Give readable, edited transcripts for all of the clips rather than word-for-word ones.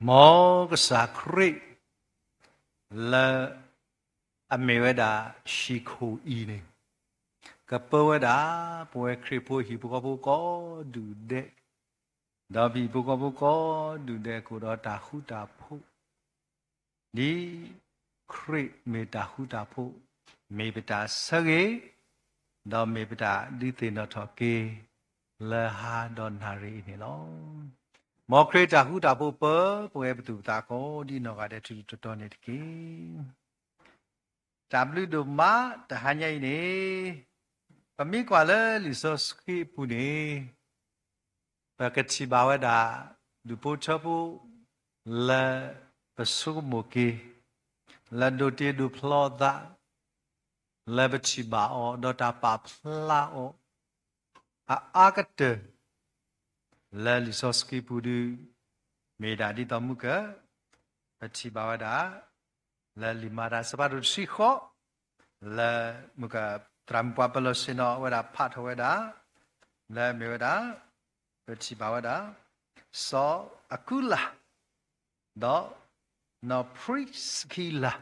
မောကစားခရိလာအမေဝဒရှိခိုဤနေကပဝဒပွဲခရိဖို့ဟိပုကပုကောဒုတဲ့ဒါဘီပုကပုကောဒုတဲ့ကိုတော့တာဟုတာဖို့ဒီခရိမေတာဟုတာဖို့မေပတာဆရေတော့မေပတာဒီတေနထကေလဟာဒနာရီနေလောမောခရတာဟုတာဖို့ပွဲဘတူတာကိုဒီနောကတဲ့တူတော်နေတကေW ဒုမတဟညာနေပမိကွာလေလီစောစခိပူနေပကတိဘာဝဒဒုပိုချပုလပဆုမုကေလဒုတေဒုဖလောဒလဘတိဘာအောဒတာပဖလာအောအာကတလလီစောစခိပူဒုမေဒါဒီတမုကပတိဘာဝဒလလီမာရာစပါရုရှိခောလမုကတရမ်ပွားပလစနောဝဒဖတ်ဝဒလမေဝဒပတိဘာဝဒစောအကုလာဒေါနော်ပရိစခိလာ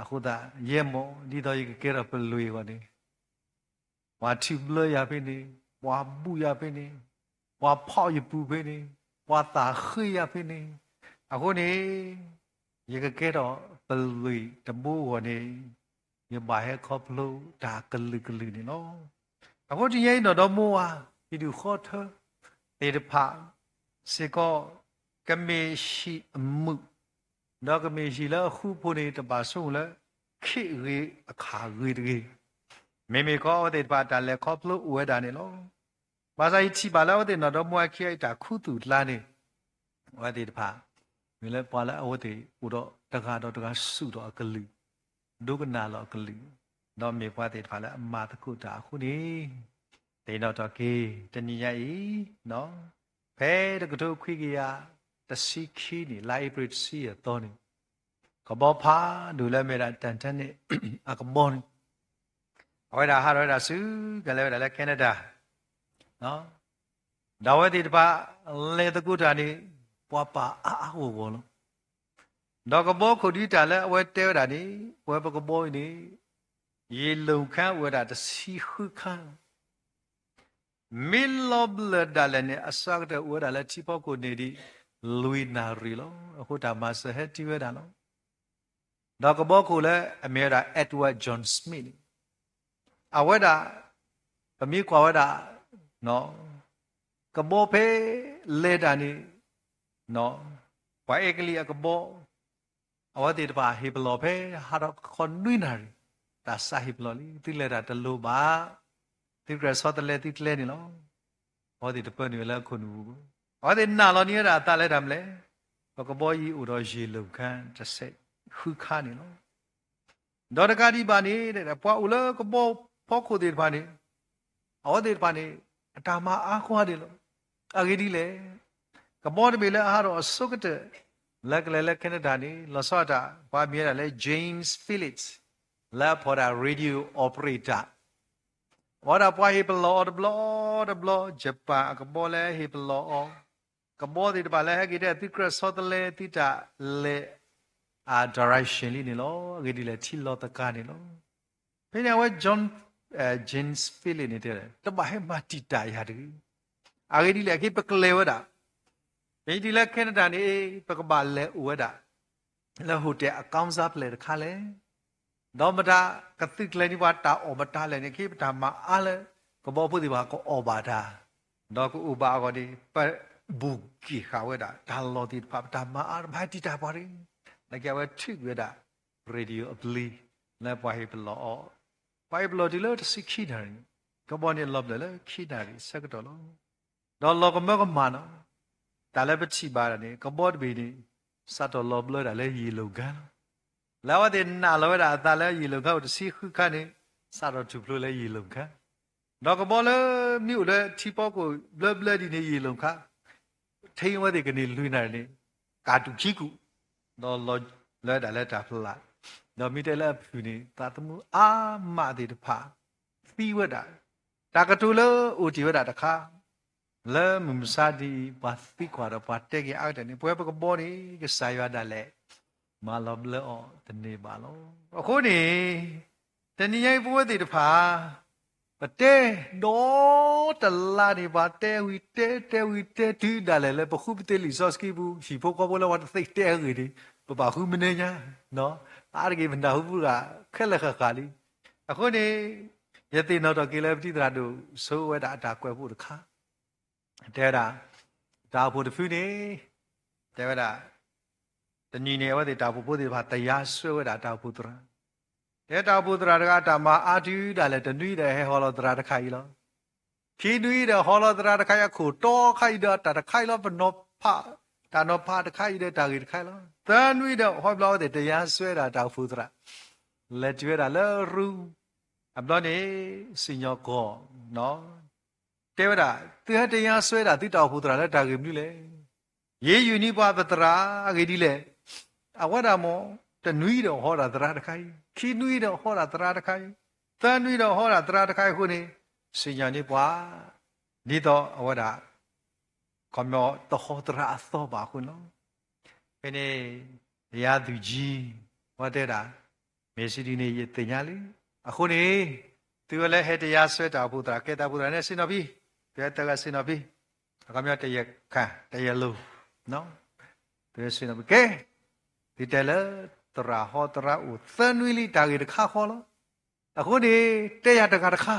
အခုဒါရဲမောဒီတော့ဒီကဲရပလွေကနေဝါတိဘလရပင်းနေဝါဘူးရပင်းနေဝါဖောက်ရပူပင်းနေဝါတာခေရပင်းနေအခုနေဒီကဲတော့ပလွေတမိုးကနေရပါဟဲခေါပလို့ဒါကလူကလူနေနော်အခုဒီရဲ့တော့မိုးဟာဒီလူခေါ်ထတေတဖစေကောကမေရှိအမှုတော့ကမေရှိလားခုဖို့နေတပါဆုံးလားခိရေအခါရေတကြီးမေမေကောတဲ့ပါတလည်းခေါပလို့ဝဲတာနေလို့ဘာသာချီပါလားတဲ့တော့မွားခိတာခုတူလာနေဝဲတဲ့တပါမလဲပါလားဝတဲ့ဥတော့တကားတော့တကားစုတော့ကလူဒုကနာလောကလူတော့မေပွားတဲ့တပါလားအမတခုတာခုနေတေတော့ကေတဏိယဤနော်ဖဲတကတို့ခွိကရတစီခီနေလိုက်ပရစီရတော့နေကဘောဖာဒူလဲမေတာတန်တန်နေအကဘောဝဲတာဟာရတာစုကလည်းလဲကနေဒါနော်ဒါဝဲဒီတပါလေတကုတာနေပွားပါအာဟိုဘောလုံးတော့ကဘောခုဒီတာလဲဝဲတဲတာနေဝဲပကဘောနေရေလုံခန့်ဝဲတာတစီခုခန့်မီလောဘလဒါလည်းနေအစကတဝဲတာလဲချိပေါကိုနေဒီလူနာရီလောအခုတာမဆဟက်တီဝဲတာနော်တော့ကဘောကိုလည်းအမေရာအက်ဒဝတ်ဂျွန်စမစ်အဝဲတာပမိကွာဝဲတာနော်ကဘောဖေးလေတာနေနော်ဝါဧကလီအကဘောအဝတိတပါဟေဘလောဖေးဟာတော့ခွန်နွိနာရီဒါစာဟေဘလောလီတိလေတာတလူပါတိကရဆောတလေတိတလေနေလောဟောဒီတပနေလဲခွန်ဘူးဟောဒီနာလောနေရတာတလဲတာမလဲကဘောကြီးဥတော်ရေလုံခန်းတစ်စိတ်ခုခါနေလောဒေါ်တကာဒီပါနေတဲ့ပွားဦးလကဘောဖောက်ခုတဲ့ပါနေဟောတဲ့ပါနေအတာမအားခွားတယ်လို့အဂိဒီလေကဘောတပေလဲအားတော့အစုကတဲ့လက်ကလည်းကနေဒါနေလောဆော့တာဘာမြဲတာလဲ James Phillips လာပေါ်တာ radio operator ဝါဒပွားဟေဘလောဒဘလောဂျပန်ကဘောလဲဟေဘလောကဘောဒီတပါလဲဟကိတဲ့တိကရဆော့တလဲတိတာလေdirection လေးနေလို့အဂိဒီလေချီလောတကနေလို့ဖိနေဝဲ John James Phillips နေတဲ့တပါဟဲမတီတာရတယ်အဂိဒီလေခိပကလေဝဒါမိဒီလေကနေဒါနေပကပါလေဝဒါလဲဟိုတယ်အကောင်းစားပလေတခါလဲတော့မတာကတိကလေဒီဘာတာအော်မတာလဲနေခိပတာမအားလဲကဘောဖုဒီဘာကိုအော်ဘာတာတော့ကိုဥပါကောဒီပဘူကီခါဝဒါဒါလောဒီပတာမအားဘာတီတာပါရင်like I were trick with that radio abli la pai blo pai blo di lo to see khi na ri ko bo ni lob le khi na ri sak to lo do lo ko ma ko ma no da le pa chi ba da ni ko bo de bi ni sat to lob lo da le yi lo gan la wa de na lo da da le yi lo ga to see khu kha ni sa to tu blo le yi lo kha do ko bo le mi u le thi po ko blo di ni yi lo kha thai wa de ke ni lui na ni ka tu khi kuတော့လောဒါလက်တာဖလာတော့မိတယ်လက်ဖြူနေတာတမှုအာမတိတဖာသီဝတာတာကတူလောအိုတီဝတာတခါလဲမမစာဒီပါသိခွာတော့ပါတက်ကြအောက်တယ်နေပွဲပကဘောနေကစားရတာလဲမလောဘလောတနေပါလောအခုနေတဏိယပွဲတိတဖာပတဲတော့တလာဒီပါတဲဝီတဲတူဒါလဲပခုပတဲလီစောစကီဘူးရှိဖို့ကောဘောလောဝတ်သိတဲရီဒီပပခုမနေညာနော်အားရကေမနာဘူးကခက်လက်ခါလီအခုနေယတိနောက်တော့ကေလပတိတရာတို့ဆိုဝဲတာအတာကွယ်ဖို့တခါတဲတာဒါဖို့တဖူးနေတဲဝဲတာတညီနေဝဲတာဖို့ဒီဘာတရားဆွဲဝဲတာတာဖို့တရာတဲတာဖို့တရာတကတာမအာတူဒါလည်းတနွိတယ်ဟဲဟောလောတရာတခိုင်လောဖြီနွိတယ်ဟောလောတရာတခိုင်အခုတောခိုင်တာတခိုင်လောဘနောဖတာနောဖတခိုင်တဲ့တာကြီးတခိုင်လောတန်နွိတယ်ဟောဘလောတဲ့တရားဆွဲတာတာဖို့တရာလက်ကျွဲတာလဲရူအဘလောနေစညောကောနော်တဲဝတာသူဟတရားဆွဲတာတိတောက်ဖို့တရာလဲတာကြီးမြူလေရေယူနိပါပတရာအကြီးဒီလေအဝဒမောတနွိတော့ဟောတာတရာတခိုင်ခီနွိတော့ဟောတာတရာတခိုင်တန်နွိတော့ဟောတာတရာတခိုင်ခုနေစညောနိပွားဒီတော့အဝဒကမောတဟောတရာအသောပါခုနော်ဘယ်နေရာသူကြီးဟောတဲ့တာ မေစီဒီနေရတင်ညာလေအခုနေသူကလည်းဟဲ့တရားဆွဲတာဘုရားကဲတာဘုရားနဲ့စင်တော်ပြီကဲတကစင်တော်ပြီအခါမြတ်တရက်ခါတရက်လုံးနော်သူစင်တော်ပြီကဲဒီတယ်လေတရာဟောတရာဥသန်ဝီလီတာကြီးတခါခေါ်လို့အခုနေတဲ့ရတခါတခါ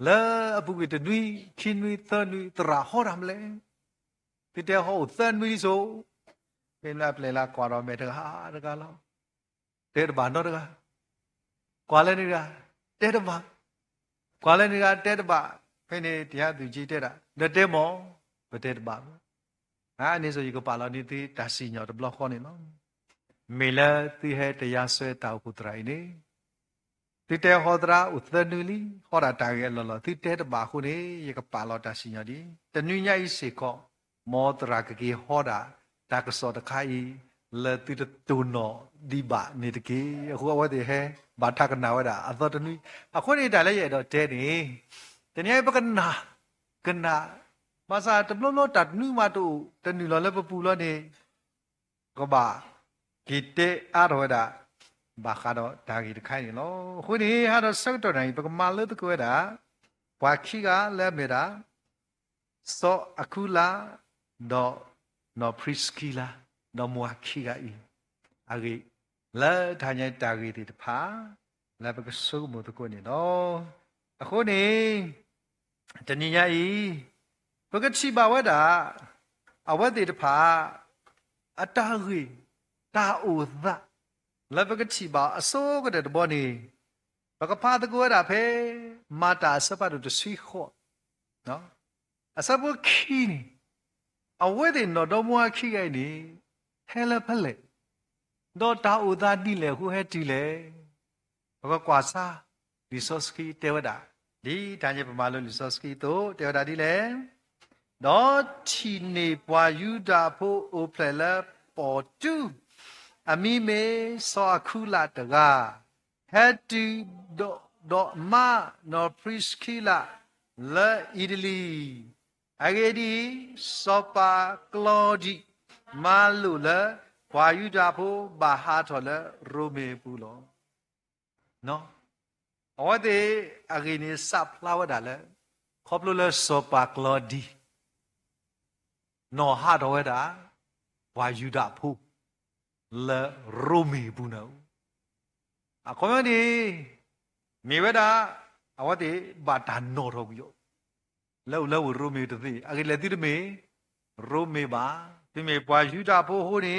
လဲအပုကတနွီချင်းနွီသန်နွီတရာဟောရမလဲဒီတဲ့ဟောသန်နွီဆိုပင်လာပလေလာကွာတော့မယ်တခါတခါလောက်တဲ့ဘာတော့တခါကွာလဲနေတာတဲ့တဘာကွာလဲနေတာတဲ့တဘာဖိနေတရားသူကြီးတဲ့တာတဲ့မောဘတဲ့တဘာအနေဆိုကြီးကပါလာနေတစီညောတဘလောက်ခေါ်နေနော်မေလာတိဟဲတရားဆွဲတောက်ပုတရိုင်းနေတိတဲဟောဒရာဥသနူလီဟောတာတာရဲ့လောလောတိတဲတဘာခုနေရကပါလာတစီညောဒီတနွညိစေခောမောတရာကကြီးဟောတာတာကစောတခိုင်လေတိတူနောဒီဘာနေတကြီးအခုဝတ်တယ်ဟဲဘာထကနာဝတာအသောတနွအခုနေတာလည်းရဲ့တော့တဲနေတနည်းပကနာကနာမစာတဘလောတနွမတူတနွလောလည်းပပူလောနေကဘာကိတေအရောဒဘာခါတော့ဒါကြီးတခိုင်နေလို့ခုနေဟာတော့စောက်တော်တိုင်းပကမာလို့တကွဲတာဘွာခိကလည်းမေတာစောအခုလာတော့နော်ပရစ်ကီလာနော်မွာခိကဤအဂိလဲထိုင်နေတာကြီးတဖာလဲပကဆုမှုတကွနေနော်အခုနေတဏိညာဤပကတိဘာဝတာအဝတ်တေတဖာအတာကြီးတာဥသလဘကတိဘာအစိုးကတဲ့ဘောနေဘကဖာတကွတာဖေမာတာစပတ်တို့ဆွေးခေါ်နော်အစပုခီနီအဝဲတဲ့နော်တော့မွားခိခိုင်နေဟဲလဖလေတော့တာဥသာတိလေဟူဟဲတီလေဘကကွာစာလီဆော့စကီတေဝဒါဒီတန်ရပမာလို့လီဆော့စကီတို့တေဝဒါဒီလေတော့ချီနေပွာယူတာဖို့အိုဖလေလာပေါ်တူအမိမေစောအခုလာတကားဟက်တီဒေါမနော်ပရစ်ကီလာလာအီဒလီအဂေဒီစောပါကလောဒီမာလူလာဘွာယူတာဖို့ဘာဟာထော်လာရိုမေပူလောနော်အဝတ်တေအဂေနီစပ်လာဝဒါလေခေါပလိုလာစောပါကလောဒီနော်ဟာတော်ဝဒါဘွာယူတာဖို့လေရိုမီဘူးနော်အခုမဒီမြေဝဒအဝတိဘာတန်နော်တော့ပြီးလောရိုမီတသိအကလေတိတမေရိုမီပါဒီမေပွာယူတာဖို့ဟိုနေ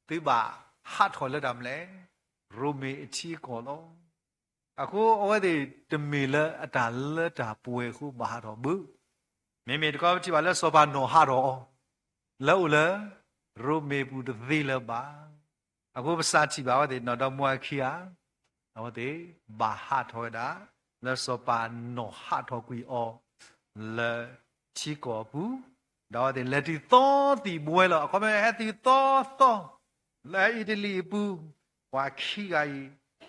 ဒီပါဟာထော်လက်တမလဲရိုမီအချီကောလို့အခုအဝတိတမေလက်အတာလက်တာပွဲခုဘာတော့ဘူးမေမေတကောကြည့်ပါလဲစောပါနော်ဟာတော့လောလေရိုမေပူတသိလပါအခုပစာချီပါဝတဲ့နော်တော့မွာခီယာဟောတဲ့ဘာဟာထောတာလဲစောပါနော်ဟာထောကွီအောလဲချီကောဘူးတော့တဲ့လက်တီသောတီဘွဲလောအခုမဲဟဲတီသောလဲအီတလီဘူးဝါခီကီ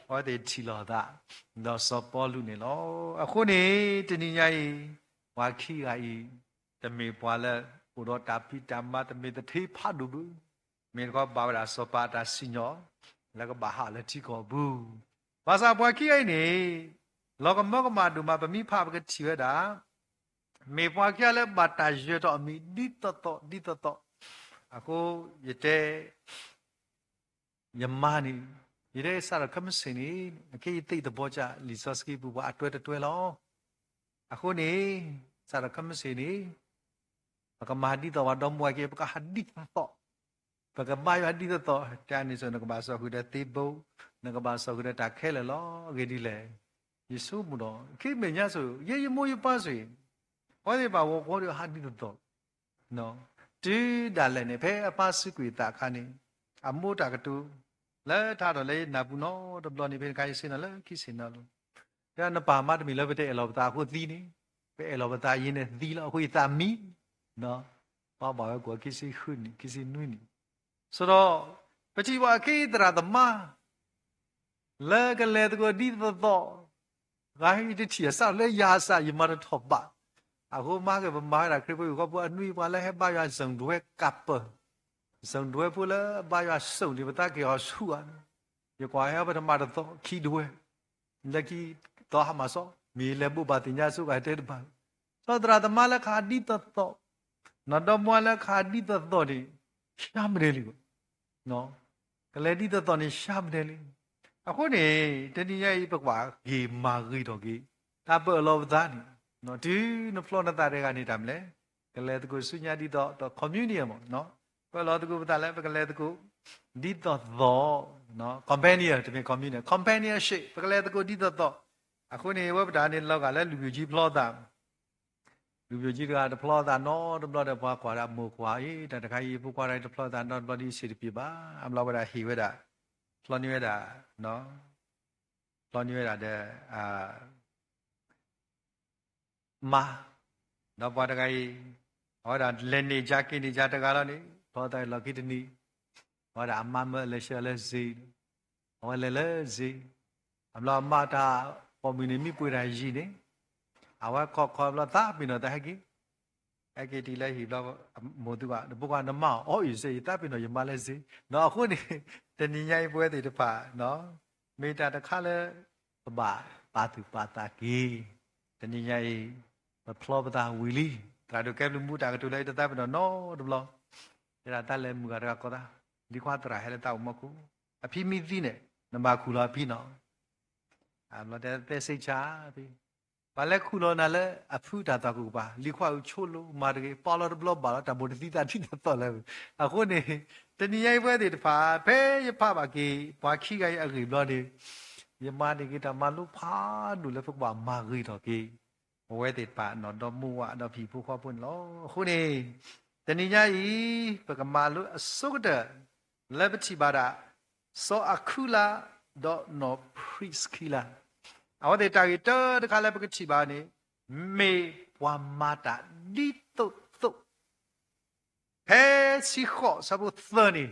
ဟောတဲ့ချီလောတာတော့စောပေါ်လူနေလောအခုနေတဏိညာယီဝါခီကီတမေပွာလဲဘုရောတာပိတမတ်မေတထေဖတ်ဘူးမင်းကဘာဝရာစောပါတာစညောလည်းကဘာဟာလက်တီကောဘူးဘာသာပွားခိအိနေလောကမောကမာဒူမှာပမိဖပကချီဝတာမေပွားခိလည်းဘာတာရတော့မီဒီတတော့အခုယတဲ့ယမနီယတဲ့စားရကမစင်းနေအကေတိတ်ဘောချလီဆော့စကီဘူဘာအတွဲလောအခုနေစားရကမစင်းနေပကမာဒီတော့တော့မွားကေပကဟာဒီတော့ပကမာယဟာဒီတော့တန်နေစနကဘာဆောခုတဲ့တေဘုနကဘာဆောခုတဲ့တာခဲလေလောဂေဒီလေယေရှုမတော်ခိမေညဆိုယေမိုးရပါဆိုဟောဒီပါဝခေါ်ရဟာဒီတော့နော်ဒီဒါလည်းနေဖဲအပါစကွေတာခါနေအမိုးတာကတူလဲထားတော့လေနာဘူးနော်တဘလနေဖဲခိုင်းစင်နော်လေခိစင်နော်ဒါနပါမတ်မီလည်းပဲတဲ့အလောဘတာခုသီးနေပဲအလောဘတာရင်းနေသီးလို့အခုတာမီနော်ဘာဘာကိုခိစီခွန်းခိစီနွိနီဆိုတော့ပတိဝါခိတရာသမလဲကလေးတကိုဒီတော့ဂိုင်းတိချီဆောက်လဲရာစာယမရထောပါအခုမကဘမာရာခရစ်ဘုကဘအနွိပါလဲဟဘာရဇုံတွဲကပ်ဇုံတွဲဖူလဲဘာရစုံဒီပတာကေဟောဆူအ有关要不他妈的多气多，那气多哈嘛说，米勒不把人家说个对的吧？说的他妈的卡地的多，那他妈的卡地的多的，下不得了，喏，个来地的多的下不得了。啊，后呢，这你也一不话，给马给多给，他不老不咋的，喏，对，那 flow 那大这个你他们嘞，个来这个孙家的到 community 嘛，喏，不老这个不大嘞，不个来这个。đi tọt gió nó companion thì mình companionship phải cái đó đi tọt gió à khối này với bạn nên lo cả là lưu gì ra được plot nó được plot được qua ra mua qua ấyแต่ใครผู้qua ra được plot nó plot đi xử lý ba am lo ra hi với đã plot như đã nó plot như đã để mà nó qua được cái hỏi là lên đi ra cái đi ra được cái đó đi plot tại là cái đi hỏi là mà là sẽ là gì hỏi là gì am lo mà ta còn mình mi bùi ra gì đấy àว่าขอเราตาปีนแต่ให้กี่ไอ้กี่ทีละหีบเราโมตุกะพวกว่าน้ำมันอ๋ออยู่สิตาปีนอยู่มาเลยสิเนาะคนนี้แต่นี่ยังป่วยติดป่าเนาะมีแต่ตะข้าเลยบ่าปาตุปาตากีแต่นี่ยังมาพลอปตาวิลีตราดูแก้มมุดตากระตุเลยตาปีนเนาะดูบล้อแต่ตาเลยมุกระก็ตาดีกว่าตราให้ตาอุมาคูอภิมิติเนี่ยน้ำมาคูลาพี่เนาะเราแต่เสียช้าพี่ဘာလဲခုလောနာလဲအဖူတာတကူပါလီခွာချိုလိုမာတကေပါလာဘလောပါလာတဘိုတီတာတိတော့လဲအခုနေတနည်းရိုက်ပွဲတွေတဖာဖဲရဖပါကေဘာခိကရအကေဘလောဒီယမဒီကေတမလူဖာဒူလဲဖပါမာဂီတော့ကေဝဲတေပါနော်တော့မူဝါတော့ဖီဖူခေါ်ပွန်းလောအခုနေတနည်းညာဤပကမာလူအစုကတလက်ပတိပါဒစောအခုလာတော့နော်ပရိစကီလာเอาแต่ตากีเตอร์ตะคาเลปกติบานี่เมวามาตาดิตุตุเฮสิขอสบุตรนี่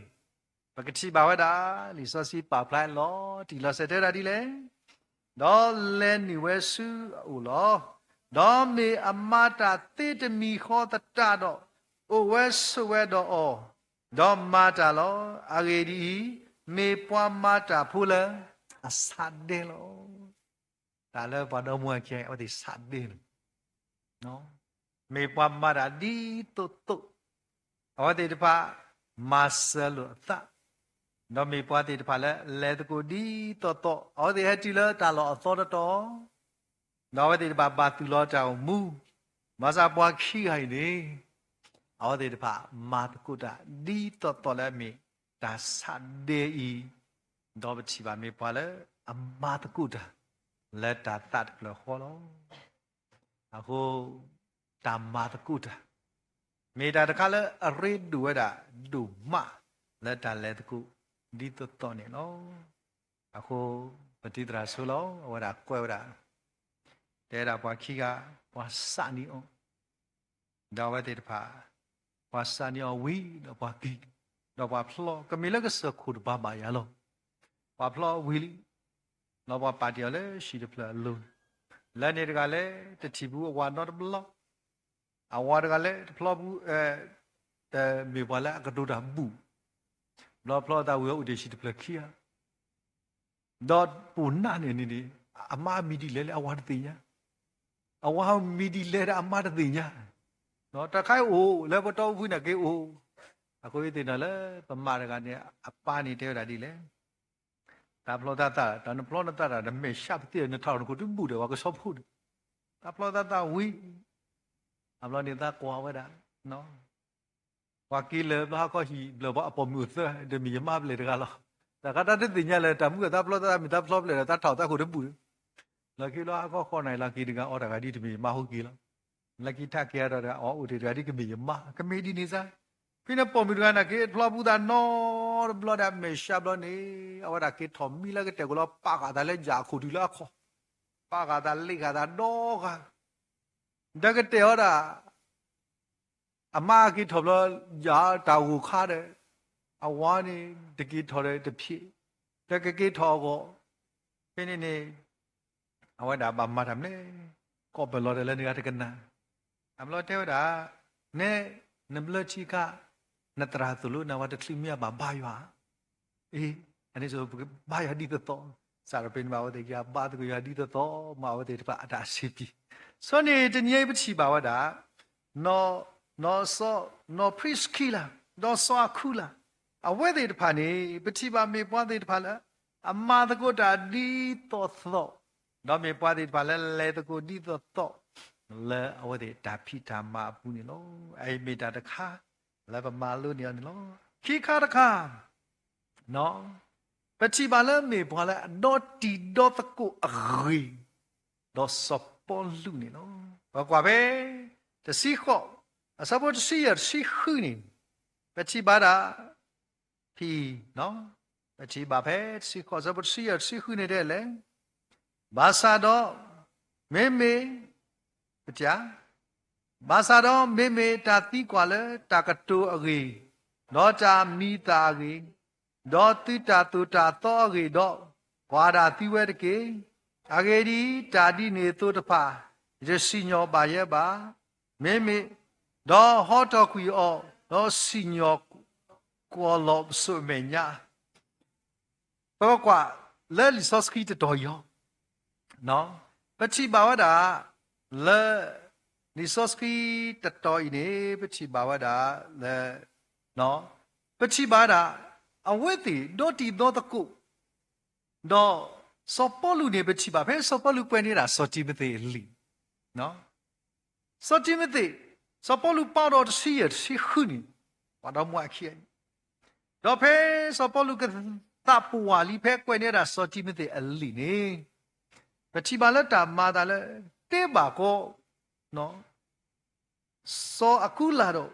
ปกติบาวดาลิซอสิปาพลายลอติลอเซเตราดิเลดอเลนิเวสุอุลอดอเมอมาตาเตตมีขอตตาดอโอเวสเวดอดอมาตาลออาเกดีเมปวามาตาพูเลอสัดเดลอแต่แล้วพอเรามัวแค่เอาแต่สัตว์ดินเนาะมีความมาดาดีตุตุเอาแต่ที่พามาเสลุตะเรามีพอที่พาแล้วเลตกูดีตุตุเอาแต่ให้จีเลตาลอสอดต่อเราเอาแต่ที่พาบาตุลอเจ้ามูมาซาบัวขี้ให้นี่เอาแต่ที่พามาตะกูดาดีตุตุแล้วมีแต่สัตว์เดียเราไปชีบามีพอแล้วมาตะกูดาlet ta tat lo kholo ako tamma ta kuta me da ta kala re du da du ma let ta let ku di to to ne lo ako patitra so lo wa da kwe da te da bwa khi ga bwa sa ni on da wa te pha bwa sa ni on wi da bwa ki da bwa phlo ka me la ka sa khu da ba ba ya lo bwa phlo wi liเราว่าปาเดียวเลยชีดเพลลุแล้วเนี่ยก็เลยแต่ที่บัววานนอตบล็อกเอาวานก็เลยพลอบูแต่มีวันละก็ดูดำบูเราพลอตาวัวอุดชีดเพลขี้อ่ะดอดปูนนั่นนี่อามามีดีเลยเอาวานตีเนี่ยเอาวานมีดีเลยอามาตีเนี่ยเนาะแต่ใครโอ้แล้วพอต้องพูดนะแกโอ้အခုဒီနော်လေပမာရကနေအပာနေတယ်ဒါဒီလေတာဖလောတာတာတန်ဖလောတာတာမေရှပ်တဲ့နဲ့ထောင်ကိုတူဘူးတယ်ဝါကဆော့ဖို့တာဖလောတာတာဝီအမလောနေတာကွာဝဲတာနော်ဝါကီလေဘာကဟီဘလဘအပေါ်မြူသဒမီမဘလေတကလားတာကတာတဲ့ညလေတမှုကတာဖလောတာမီတာဖလောလေတာထောက်တာကိုတူဘူးလကီလာကောခေါ်နိုင်လကီတကအော်တာကဒီတမီမဟုတ်ကီလားလကီထက်ကြရတာအော်ဦးဒီကဒီကမီမကမီဒီနေစားဖိနပေါ်မီရနာကေဖလောဘူးတာနော်ဘလောဒါမေရှာဘလနေအဝဒါကေထမီလာကတဲ့ကလောပါကဒါလေဂျာခုဒီလာခေါ်ပါကဒါလိကဒါတော့ကဒါကတဲ့ဟောတာအမကေထဘလဂျာတာဝခါတဲ့အဝါနေတကေထော်တဲ့တဖြစ်တကကေထော်ကိုဖိနေနေအဝဒါဘာမတ်တယ်လေကောဘလောတယ်လေနေရတဲ့ကနာအမလို့တဲ့ဟောတာနဲနဘလချီကနတရာသူလို့နဝတခလိမြဘာဘာရွာအေး อันนี้ဆိုဘာရဒီတော့စာရပင်မာဝတဲ့ကဘာတကရဒီတော့မာဝတဲ့တပါအတာရှိပြီဆိုနေတညိပချီပါဝတာနော်ဆောနော်ပရစ်ကီလာနော်ဆောအခုလာအဝဲတဲ့တဖာနေပချီပါမေပွားတဲ့တဖာလားအမာတကုတာဒီတော့သောနော်မေပွားတဲ့တဖာလဲလဲတကုဒီတော့လဲအဝဲတဲ့တာဖိတာမာဘူးနေလို့အဲ့မေတာတခါလဲပမာလို့နေနော်ခိခါတခါနော်ပချီပါလဲမေပွားလဲတော့တီတော့တကုအရီတော့စပေါ်လူနေနော်ဘာကွာပဲတစီခော့အစပေါ်တစီရစီခူနေပချီပါတာဖီနော်ပချီပါဖဲစီခော့စပေါ်တစီရစီခူနေတဲ့လေဘာသာတော့မေမေပကြဘာသာတော့မေမေတာတိကွာလေတာကတူအရီတော့တာမီတာရီတော့တိတာတူတာတော့ရီတော့ကွာတာတိဝဲတကေအဂေဒီတာဒီနေသူတဖာရစီညောပါရဲ့ပါမေမေတော့ဟောတော့ခွေအောတော့စီညောကောလောဆုမေညာတော့ကွာလဲလီဆော့စကီတတော်ယောနော်ပချိပါဝတာလဲလီဆော့စကီတတော်ဤနေပချိပါဝတာလဲနော်ပချိပါတာအဝဲတီဒိုတီဒိုတကုတော့စောပေါ်လူနေပချိပါဖဲစောပေါ်လူပွဲနေတာစောတိမသေးလီနော်စောတိမသေးစောပေါ်လူပေါတော့စီရစီခုနီဘာတော့မွားခိတော့ဖဲစောပေါ်လူကတာပူဝါလီဖဲကွနေတာစောတိမသေးအလီနေပချိပါလက်တာမာတာလဲတေးပါကောနော်စောအခုလာတော့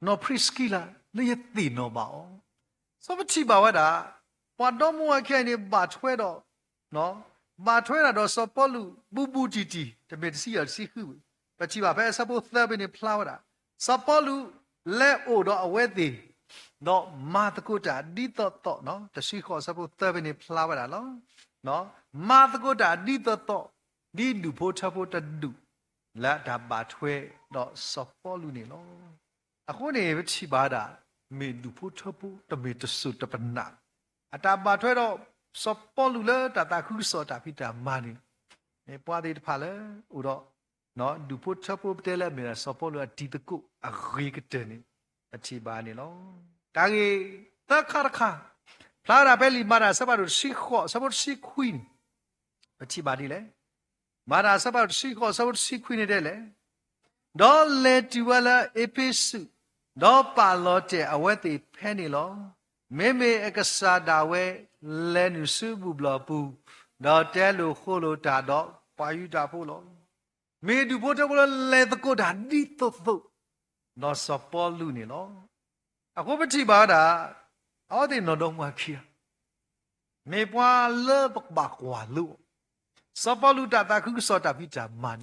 နော်ဖရစ်ကီလာလေယတိနော်ပါအောင်စောပချိပါဝတာဘာတော့မွားခိနေဘာထွဲတော့နော်ဘာထွဲတာတော့စောပေါ်လူပူတီတီတမေစီရစီခုပချိပါဖဲစပိုသဘနေဖလာဝတာစောပေါ်လူလဲအိုတော့အဝဲသေးတော့မာတကုတာဒီတော့နော်တရှိခေါ်စပိုသဘနေဖလာဝတာနော်မာတကုတာဒီတော့ဒီလူဖို့ချဖို့တဒုလာတာဘာထွဲတော့စောပေါ်လူနေလို့အခုနေပချိပါတာမေလူဖို့ချဖို့တမေတဆုတပနာအတာဘာထွဲတော့စောပေါ်လူလဲတာခုစောတာဖိတာမာနေမေပွားသေးတဖာလဲဥတော့နော်လူဖို့ချဖို့တဲလဲမေစောပေါ်လူအဒီတကုအရေကတဲ့နေအချီပါနေလို့တာကြီးတခါခါဖလာရာပဲလီမာရာစပါရရှိခောစပါရရှိခွင်းအချီပါဒီလေမာရာစပါရရှိခောစပါရရှိခွင်းနေတယ်လေဒေါ်လေတူဝလာအပိစုဒေါ်ပါလောတဲ့အဝဲတိဖဲနေလို့မေမေအကစားတာဝဲလဲနုစုဘူးဘလပူဒေါ်တဲလိုခိုလိုတာတော့ပါယူတာဖို့လို့မေဒူဖို့တော့လဲတကုတာဒီတော့တော့စပေါ်လူနေလို့အခုပတိပါတာအော်ဒီနော်တော့မခီမေပွားလဘကဘကွာလူစပေါ်လူတာခုစောတာပိတာမန်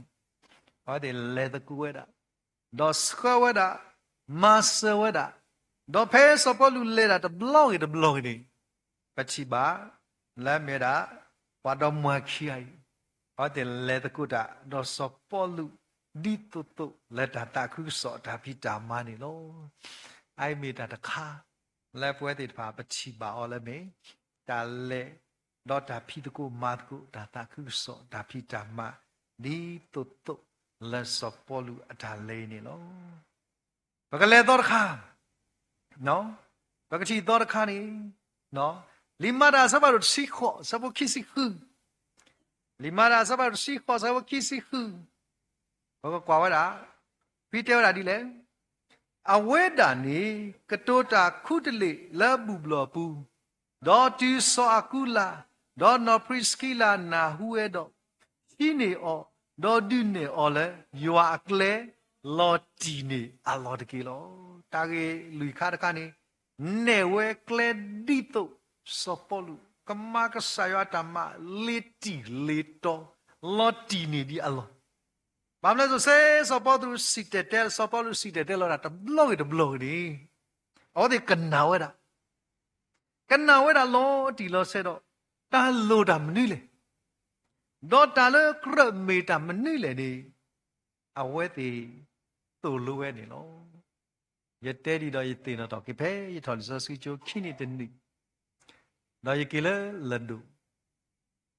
အော်ဒီလဲတကုဝဲတာတော့စခွဝဲတာမဆဝဲတာတော့ဖဲစပေါ်လူလဲတာတဘလော့နေပတိပါလဲမေတာဘာတော့မခီအော်ဒီလဲတကုတာတော့စပေါ်လူဒီတုလက်တာခုစောတာပိတာမန်လို့အိုင်မေတာတခါလဲပွဲတိတပါပချိပါအော်လဲမေတာလဲတော့တာဖိတကုမာတကုတာခုစောတာပိတာမဒီတုလက်စောပေါ်လူအတာလေးနေလို့ဘကလဲတော့တခါနော်ဘကတိတော့တခါနေနော်လီမာရာစပါရစီခောစပခိစီခုလီမာရာစပါရစီခောစပခိစီခုဘကကွာဝတာဖိတဲဝတာဒီလေအဝဲတာနေကတိုတာခုတလေလဘူဘလပူဒေါ်တီဆောအကူလာဒေါ်နော်ပရစ်ကီလာနာဟူဝဲတော့ရှိနေအော်ဒေါ်ဒူနေအော်လေယွာကလေလော်တီနေအလော်တကီလောတာကေလူခါတခါနေနေဝဲကလေဒီတိုစောပေါ်လူကမာကဆာယတာမလေတီလေတော့လော်တီနေဒီအလော်ဘာမလဲဆိုစောပေါ်သူစီတဲစောပေါ်လူစီတဲလောတာတဘလော့ဒီအော်ဒီကနာဝဲတာလောတီလောဆဲတော့တာလိုတာမနိလေဒေါ်တာလေကရမေတာမနိလေနေအဝဲတီတူလိုဝဲနေလောရတဲဒီတော့ရတင်တော့ကိဖဲရထော်လစစီချိုခိနေတနိ đó là cái lần đủ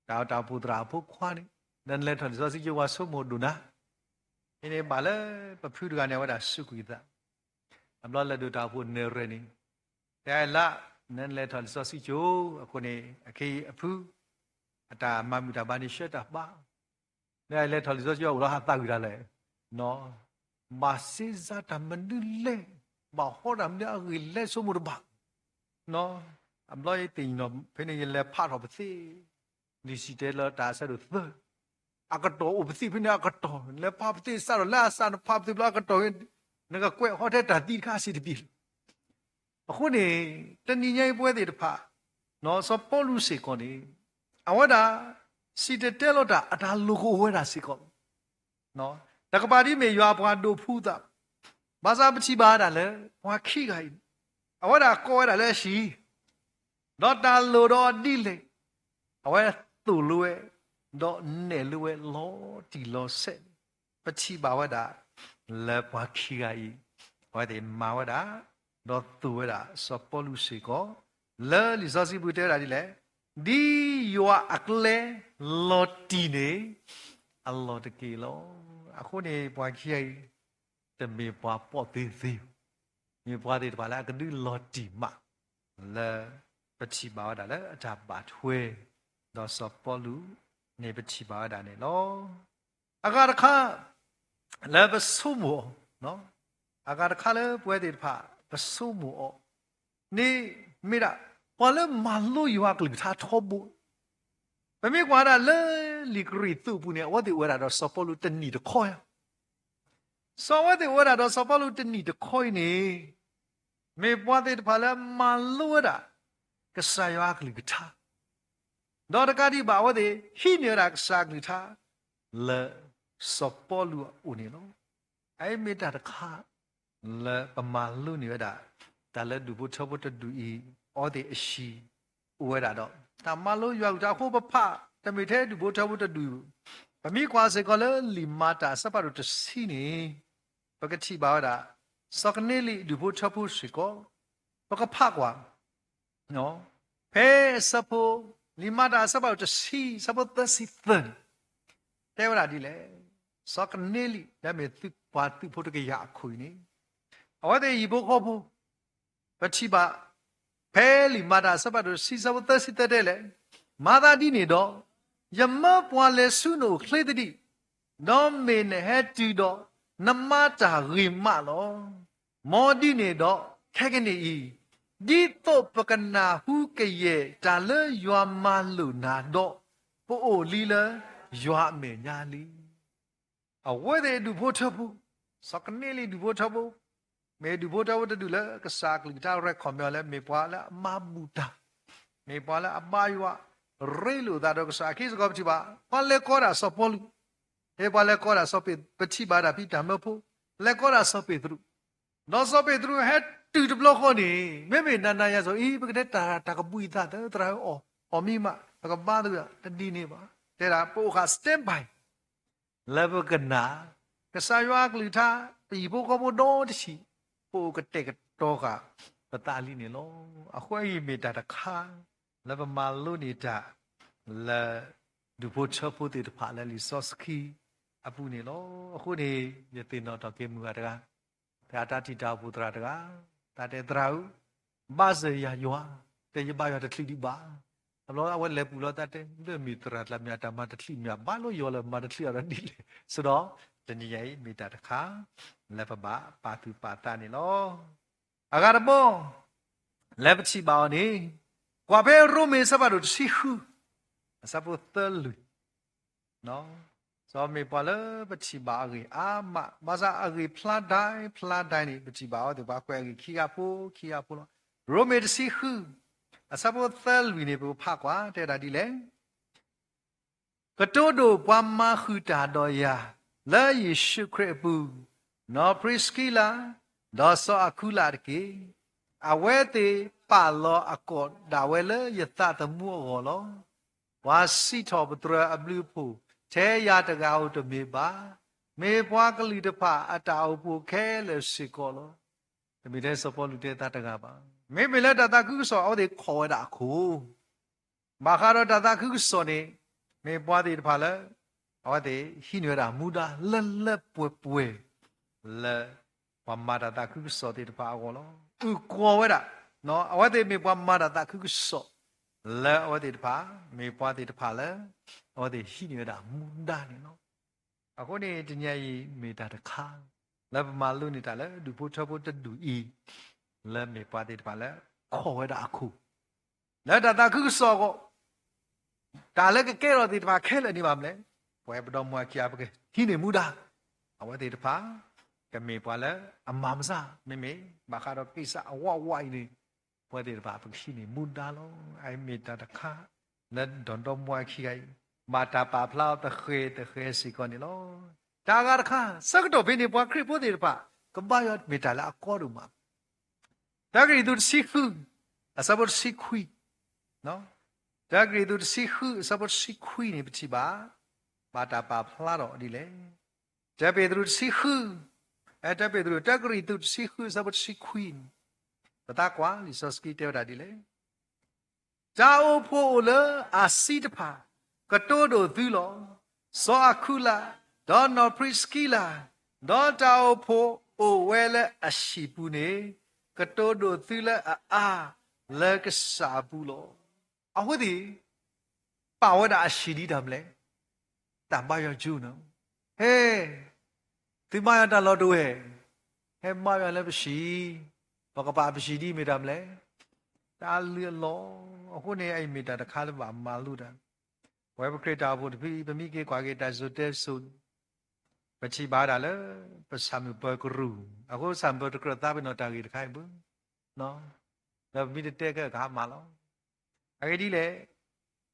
đào đào phụ tra phụ khoa này nên lên thằng do gì qua số một đủ na nên bà là bà phụ được này đã sức quý ta làm lo là đủ đào phụ nêu rồi này thế là nên lên thằng do gì chú cô này khi phụ ta mà mình đã bán đi hết đã ba nên lên thằng do chú là hạt tao ra lại nó mà sẽ ra tầm mình đi lên bảo họ làm để người lên số một bạc nó làm lo tình nó phải nên là phát học gì đi xí thế là ta sẽ được thơ à cái tổ ốp xí phải nên à cái tổ là phát gì sao là la sao phát gì là cái tổ nên cái quẹo họ thế ta đi khá xí điအခုနေတဏှိညိုင်းပွဲတွေတဖနော်ဆိုပေါ်လူစီကောနေအဝဒစီတဲလို့တာအတာလူကိုဝဲတာစီကောနော်တကပါတိမေရွာဘွားတို့ဖူးတာဘာသာပချိပါတာလဲဘွားခိခိုင်အဝဒကောရတာလဲရှိတော့တာလူတော့ဒီလေအဝဲသူလူဝဲတော့နေလူဝဲလောတီလောဆက်ပချိပါဝဒလဲဘွားခိခိုင်ဝဲဒီမာဝဒတော့သူဝဲတာစပေါ်လူစီကောလဲလီစောစီဘူးတဲတာဒီလေဒီယောအကလေလောတီနေအလောတကီလောအခုနေပွားခိတမေပွားပေါ်သေးသေးမြေပွားသေးတပါလားကဒူလောတီမလဲပချိပါတာလဲအတာပါထွေတော့စပေါ်လူနေပချိပါတာနေလောအကားတခါလဲပဆုမောနော်အကားတခါလဲပွဲသေးတဖပဆုမောနေမိရာဘာလဲမလို့ရွာကလေးထားထောဘူးဘယ်မြကွာတာလဲလီဂရီသူ့ဘူးနေဝတ်ဒီဝရတော့စပေါ်လူတနီတခေါ်ရစောဝတ်ဒီဝရတော့စပေါ်လူတနီတခေါ်နေမေပွားတဲ့ဘာလဲမလို့တာကစားရွာကလေးထားတော့တကတိဘာဝတ်ဒီဟိနေရာကစားကလေးထားလဲစပေါ်လူဦးနေလို့အဲ့မေတာတခါလဲပမာလူနေရတာဒါလဲဒူဖို့ချဖို့တဒူဤအော်ဒီအရှိဝဲတာတော့ဒါမလို့ရောက်တာခိုးပဖတမိထဲဒူဖို့ချဖို့တဒူဗမိကွာစေကလလီမာတာစပါရတစီနေပကတိပါတာစကနေလီဒူဖို့ချဖို့စီကောပကဖကွာနော်ဖဲစဖို့လီမာတာစပါရတစီစဖို့တစီသန်တဲဝရာဒီလေစကနေလီဒါမဲ့သူပါသူဖို့တကရခွေနေအဝတ်ဒီဘခေါ်ဖို့ပချိပါဖဲလီမာတာစပတ်တို့စီစဝတ်စီတဲ့လေမာသာဒီနေတော့ယမပွာလဲဆုနိုခလေတိနော်မေနဲ့ဟဲတူတော့နမတာရီမလောမောဒီနေတော့ခဲကနေဤဒီတော့ပကနာဟုကရဲ့တာလဲယွာမလူနာတော့ပို့အိုလီလဲယွာမေညာလီအဝဲတဲ့ဒူဖို့ထဖို့စကနေလီဒူဖို့ထဖို့မေဒူဘောတာဝတဒူလာကစားကလီတာရက်ခွန်မြော်လဲမေပွာလာအမဘူတာမေပွာလာအမယွာရေလိုဒါတော့ကစားခိစကောပတိပါဘာလဲကောတာစပေါ်လူဟေဘာလဲကောတာစပိပတိပါတာပိတမဖို့လဲကောတာစပိသူနော်စပိသူဟက်တူဒဘလခေါနေမေမေနန္နာရဆိုဤပကတဲ့တာကပူတာတဲ့တရာအော်မီမကဘာတူတတိနေပါတဲ့တာပိုခါစတက်ဘိုင်လဲဘကနာကစားယွာကလီတာปีโบก็บ่ดอตชิปูกะเตกะตอกะปะตาลีนี่ลออะขวยเมตาตะคาละปะมาลุนี่ตะละดูโพชอโพติตะพาละลิซอสคีอะปูนี่ลอအခုနေယတိနောတကေမူကတကဒါတာတိတာပုတရာတကတာတေတရာဥဘာဇယယွာတေယဘာယတတိဘာအလောအဝဲလေပူလောတတေလေမီတရာလမြတာမတတိမြဘာလို့ယောလမတတိရဒီလေဆိုတော့တဏိယိမိတာတခါလက်ပပါပါသူပါတာနေလောအဂါရမောလက်ပချိပါနေကွာဘဲရိုမေစပါတို့စီခုစပုတလူနော်ဇောမေပါလပချိပါရီအာမဘာသာအရီဖလာဒိုင်းနေပချိပါတို့ဘာကွဲရီခီယာပိုလောရိုမေတစီခုအစပုတလူနေပူဖကွာတဲ့တာဒီလေကတိုးတို့ပွားမခုတာတော်ယာလာယေရှုခရစ်ဘူးနော်ပရစ်ကီလာဒေါ်ဆောအခုလာတကေအဝဲတေပါလောအကောဒါဝဲလေယတတမှုဟောလောဝါစီတော်ပတရအဘလူဖူထဲရတကာဟုတမေပါမေပွားကလေးတဖအတာအဖူခဲလေစီကောလောတမီတဲ့စပေါ်လူတဲ့တတကပါမေမေလက်တတကုဆောအော်ဒီခေါ်တာခု马哈罗达达克说呢，没把的怕了，我的新月啦，木哒了不，了，我马达达克说的怕我咯，过位了，喏，我的没把马达达克说，了我的怕，没把的怕了，我的新月啦，木哒呢喏，啊，我呢今年也没打的卡，了马路呢打了，ดูพูด的ดูอี了没把的怕了，过位的阿库，了达达克说过。ဒါလည်းကဲတော့ဒီတပါခဲလည်းနေပါမလဲဘွယ်ပတော်မွာကြာပကဟင်းနေမူတာအဝတ်ဒီတပါကမေပွာလည်းအမမစားမေမခါတော့ကိစ္စအဝဝိုင်းနေဘွယ်ဒီတပါပခိနေမူတာလုံးအိုင်မေတာတခါနဲ့ဒွန်တော်မွာခိကိုင်မာတာပါဖလောက်တခဲစီကောနေလောဒါကတခါစကတော့ဘင်းနေဘွာခရစ်ဖို့ဒီတပါကဘာယတ်မေတာလာအကောရူမှာဒါကရီသူစီခုအစဘတ်စီခွီနော်ဒါကရီသူစီခုစဘတ်စီခွီနေပတိပါမာတာပါဖလာတော့ဒီလေဒါပေသူစီခုဒါပေသူဒါကရီသူစီခုစဘတ်စီခွီပတာကွာလီဆော့စကီတဲတာဒီလေဂျာအိုဖိုလအာစီတဖာကတိုးတို့သူလောစောအခုလာဒေါ်နော်ပရစ်ကီလာဒေါ်တာအိုဖိုအိုဝဲလအရှိပူနေကတိုးတို့သူလအာလကစာဘူးလောအဟုတ်ဒီပါဝဒအရှိဒီတမလဲတမယဂျူနော်ဟေးဒီမယတလောတို့ဟဲ့ဟဲ့မယလည်းပရှိဘကပါပရှိဒီမေတမလဲတာလီလောအခုနေအဲ့မေတတခါလည်းပါမာလူတာဝဲပခရတာဖို့တပိပမိကေကွာကေတာဇုတဲဆုပချိပါတာလေပစံဘကရူအခုစံဘတကရတာဘနောတာကြီးတခိုင်ဘူးနော်ဒါမိတဲ့ကခါမာလောအဲ့ဒီလေ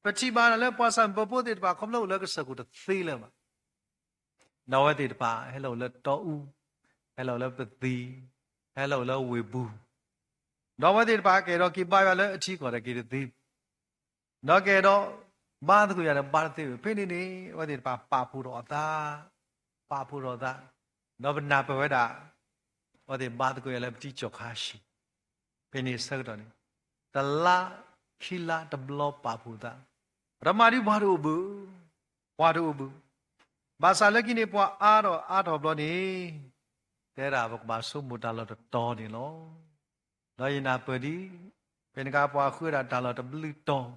ပချိပါတာလေပစံဘပိုတဲ့ပါခမလို့လည်းကစကူတသေးလဲမှာနော်ဝဲတဲ့ပါဟဲလို့လေတော့ဦးဟဲလို့လေပတိဟဲလို့လေဝေဘူးနော်ဝဲတဲ့ပါကေတော့ကိပါရလေအချီခေါ်တယ်ကေတိနော်ကေတော့ဘာတကူရတယ်ဘာတဲ့ဖိနေနေဝဲတဲ့ပါဖူတော့တာပါဖူတော့တာနော်ဘနာပဝဲတာဝဲတဲ့ဘာတကူရလေပတိကျော်ခါရှိဖိနေဆက်တော့နေတလာခီလာတဘလောပါဖူတာရမာရီဘာတို့ဘူးဘာသာလက်ကိနေပွားအားတော်ဘလောနေတဲရာဘကဘာဆုမူတာလောတော်နေလောနော်ယနာပဒီပင်ကပွားခွေတာတာလောတဘလူတော်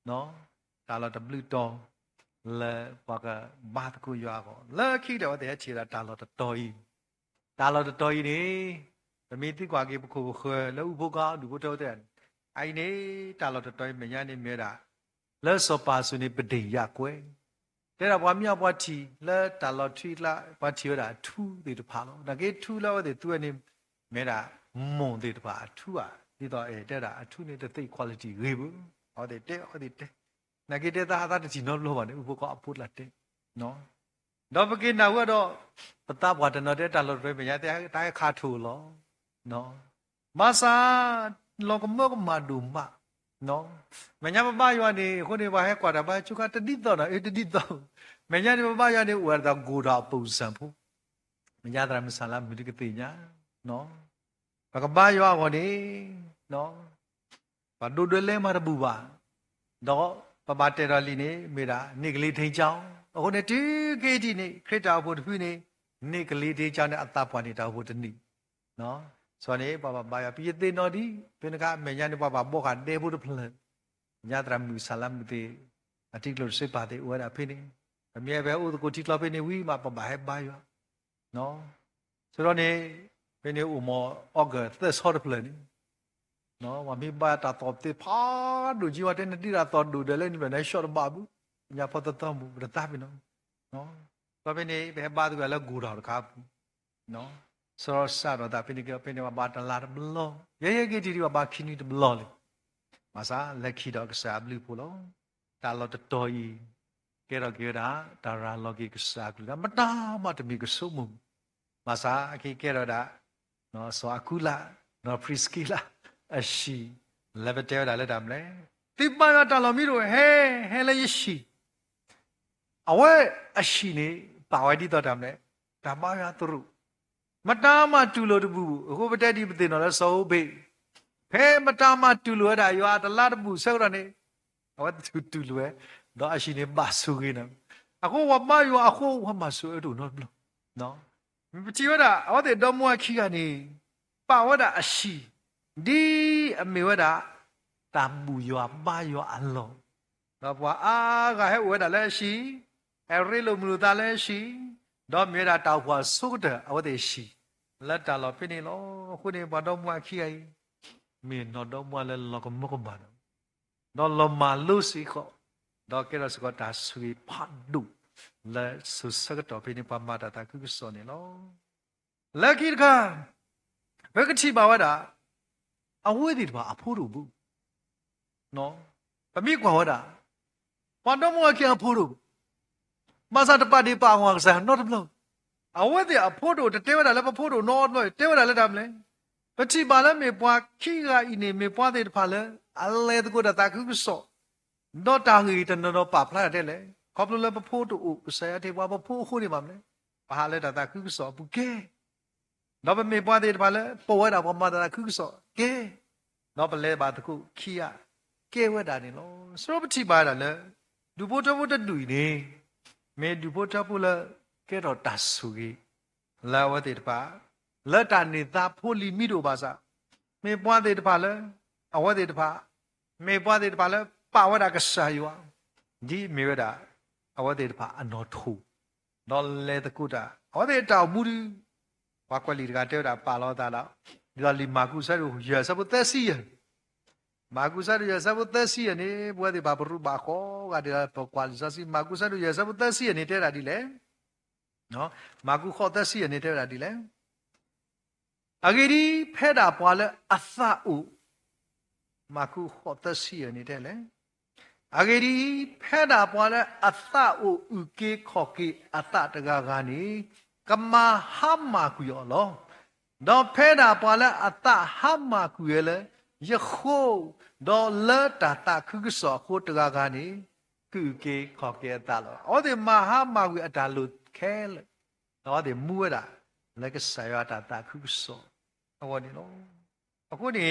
နော်တာလောတဘလူတော်လဲပွားကဘာတကူရွာကောလဲခိတော်တဲ့ခြေတာတာလောတော်ကြီးနေသမီးတိကွာကေပခုခွဲလဲဥဘကဒုဘတော်တဲ့အိုင်နေတာလောတော်မညာနေမြဲတာလဲစောပါဆုနေပဒိယကွယ်တဲ့တော့ဘွားမြောက်ဘွားချီလဲတာလောထီလာဘွားချီရတာထူးသေးတဖာလို့ဒါကေထူးလို့တဲ့သူကနေမြဲတာမွန်သေးတဖာထူးอ่ะဒီတော့တဲ့တာအထူးနေတဲ့သိ quality ရေဘူးဟောတဲ့နာကေတဲ့သားတချီနော်လို့ပါနေဥပကောအဖို့လာတဲ့နော်တော့ပကေနာဝတော့ပတဘွားတနော်တဲ့တာလောတွေမရတဲ့ခါထူလို့နော်မဆာလောကမောကမဒူမနော်မညာပပရွာနေခုနေပါဟဲကွာတာဘာချုကတတိတော့နော်တတိတော့မညာဒီပပရွာနေဝရတာကိုတာပုံစံဖို့မညာတရမဆလာမီကတိညာနော်ဘကပရွာကိုနေနော်ဘာဒိုဒလဲမရဘူးပါတော့ပပတေရလီနေမိတာနေကလေးထိန်ချောင်းအခုနေတီကေတီနေခရစ်တာဖို့တခုနေကလေးထိန်ချောင်းနဲ့အသက်ပွားနေတာဖို့တနည်းနော်ဆိုနေပပဘာယပြည့်သေးနော်ဒီပင်ကမညာနေပပဘောကတဲဖို့တဖလညာတရမူဆလာမတေအတိကလို့စိတ်ပါတဲ့ဝရဖိနေအမြဲပဲဥဒကိုတိကလဖိနေဝီမပပဟဲဘာယောနော်ဆိုတော့နေဖိနေဥမောအော့ဂတ်သက်ဆော့တဖလနေနော်ဝမိဘာတာတော့တေဖာဒူဂျီဝတဲ့နတိရာတော့ဒူတယ်လေနေနေရှော့ဘာဘူးညာဖတ်တော့ဘူးရတာပြီနော်ဘာဖိနေဘဲဘာတူကလည်းဂူတော်ခါဘူးနော်ဆိုတော့စတော့ဒါဖိနေကဖိနေဘာတလာဘလောရဲကေတီဘာခင်းနီဘလောလေမဆာလက်ခီတော့ကစားဘလူပိုလောတာလောတတော်ကြီးကဲတော့ကေတာဒါရာလောကီကစားကမတာမတမီကဆုမှုမဆာအခေကဲတော့ဒါနော်ဆိုအခုလာနော်ဖရစ်ကီလာအရှိလေဗတဲဒါလက်တမလဲတိပါရတာလောမီတို့ဟဲလေယရှိအဝဲအရှိနေပါဝဲဒီတော့တမလဲဓမ္မရသူရုမတာမတူလို့တဘူးအခုပတက်ဒီပတင်တော့လဲစောဘေးဖဲမတာမတူလို့အဲ့ဒါရွာတလားတပူဆောက်ရနေ我တူလွယ်တော့အရှင်နေပါဆူကိနအခုဝမယောအခုဝမဆူအဲ့တို့နော်မကြည့်ရတာဟောတဲ့တော့မွားခီကနေပါဝဒအရှိဒီအမေဝဒတမူယောပါယောအလောတော့ဘွာအာကဟဲ့ဝဒလည်းရှိအရီလိုမလူတာလည်းရှိတော့မြေတာတောက်ဘွာဆုတဲ့ဟောတဲ့ရှိလက်တလောပြနေလောခုနေဘာတော့မွားခီအိမင်းတော့မွားလည်းလောကမကဘာတော့လောမလူစီခေါတော့ကဲတော့စကတာဆွေဖတ်ဒုလဲဆုစကတော့ပြနေပမာတာကုစောနေလောလက်ကီကဘယ်ကတိပါဝတာအဝေးဒီပါအဖို့တို့ဘူးနော်ပမိကွာဝတာဘာတော့မွားခီအဖို့တို့မဆာတပါဒီပါဟောဆာနော်တဘလို့အဝဲတဲ့အဖို့တို့တဲဝတာလည်းပဖို့တို့နော်တော့တဲဝတာလည်းဒါမလဲပတိပါလည်းမေပွားခိကဤနေမေပွားတဲ့တဖာလဲအလဲတကိုတာကုစောတော့တာငီတနော်ပါဖလာတဲ့လေခေါပလိုလည်းပဖို့တို့ဥဆရာတေဘွားပဖို့ခုနေပါမလဲဘာလဲတာကုစောဘူးကဲတော့မေပွားတဲ့တဖာလဲပေါ်ဝဲတာပေါ်မှာတာကုစောကဲတော့ပလဲပါတခုခိရကဲဝဲတာနေလို့စရောပတိပါတာလဲဒူဖို့တော့တတူနေမေဒူဖို့တော့ပလကဲတော့တဆူကြီးလာဝတဲ့တပါလက်တာနေတာဖို့လီမီတို့ပါစားမေပွားတဲ့တပါလဲအဝတဲ့တပါမေပွားတဲ့တပါလဲပါဝတာကစားယောဒီမေဝတာအဝတဲ့တပါအနော်ထူတော့လေတကုတာအဝတဲ့တောင်မူဒီဝါကွက်လီတကတဲတာပါလောတာတော့ဒီတော့လီမာကုဆာတို့ရစပုသက်စီယမာကုဆာတို့ရစပုသက်စီယနေဘွဲ့ဒီဘာဘရုဘာခေါ်ကဒီတော့ကွာလီဆာစီမာကုဆာတို့ရစပုသက်စီယနေတဲတာဒီလေနော်မာကုခေါ်သက်စီယနေတဲတာဒီလေအဂီဒီဖဲတာပွာလဲအသဥမာကုခေါ်သက်စီယနေတဲလေအဂီဒီဖဲတာပွာလဲအသဥဥကေခေါ်ကေအတတကကနေကမဟာမာကူယောလောတော့ဖဲတာပွာလဲအတဟာမာကူရလေယခိုတော့လဲတာတာခုကစောခိုတကကနေကုကေခေါ်ကေအတလောအော်ဒီမဟာမာကူအတာလို့ခဲလေတော့ဒီမူရတာလက်ကဆာရတာတာခုကစောဟောဒီနော်အခုနေ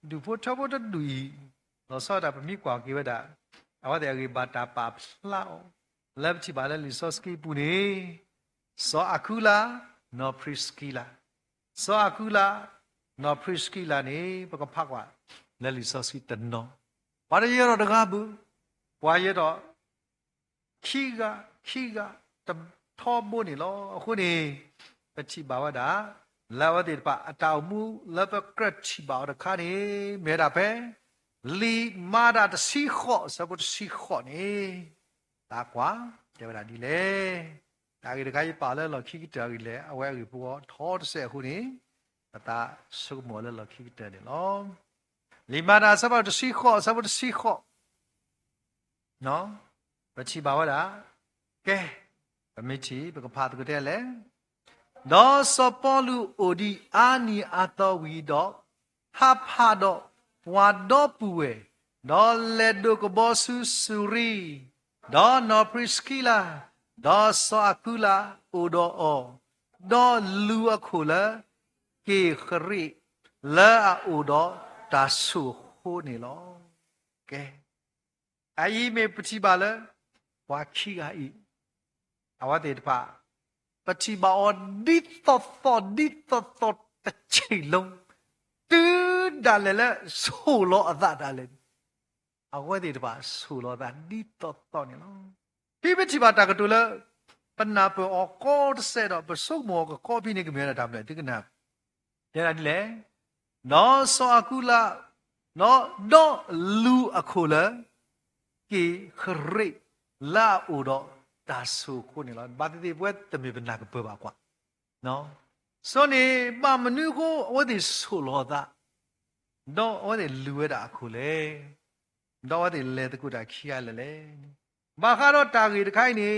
ဒူဖို့ထဖို့တဒူတော့စောတာပမိကွာကေဝတာအဝတဲ့ကေဘာတာပါလောက်လက်ချီပါလေလီစောစကီပူနေစောအခုလာနော်ပရစ်ကီလာစောအခုလာနော်ပရစ်ကီလာနေပကဖကွာလက်လီစောစကီတနော်ဘာရရတော့တကားဘူးဘွာရတော့ခီကတထောဘုန်နေလောအခုနေပချိပါဝတာလာဝတိပါအတောင်မူလဘကရချိပါဝတခါနေမဲတာပဲလီမာဒတစီခော့စဘတ်စီခော့နေတာကွာကျေပါဒီလေဒါကြီးတခါကြီးပါလဲလောခိကတာကြီးလေအဝဲကြီးဘောထောတဆက်ခုနေအတာဆုမောလဲလောခိကတာနေလောလီမာဒစဘတ်စီခော့စဘတ်စီခော့နော်ပချိပါဝတာကဲပမိချီဘကဖာတကတဲ့လေဒေါ်စပေါ်လူအိုဒီအာနီအတော်ဝီတော့ဟာဖာတော့ဝါတော့ပူဝဲဒေါ်လက်ဒိုကဘောဆူဆူရီဒေါ်နော်ပရစ်ကီလာဒေါ်ဆာကူလာအိုဒေါ်အောဒေါ်လူအခုလာကေခရီလာအိုဒေါ်တာဆူဟိုနေလောကဲအယီမေပတိပါလေဝါခီကဤအဝတေတပါပတိပါအော်ဒီတော့တချီလုံးတူဒါလည်းဆိုလောအသာဒါလည်းအဝဲဒီတပါဆိုလောဒါဒီတော့နေနော်ဒီပတိပါတကတူလပနာပေါ်ကောတဆဲတော့ပစုံမောကကောပြီးနေကြမြဲတာမလဲဒီကနာတဲ့ဒီလေနော်ဆောအကူလာနော်တော့လူအခုလာကေခရိလာအိုတော့ဒါဆိုခုနေလားဘာတိပွဲတမေပနာကပွဲပါကွာနော်ဆိုနေပါမနုကိုအဝတ်ဒီဆိုလောတာတော့အဝတ်ဒီလူရတာခုလေတော့အဝတ်ဒီလေတကူတာခီရလေလေဘာခါတော့တာကြီးတခိုင်းနေ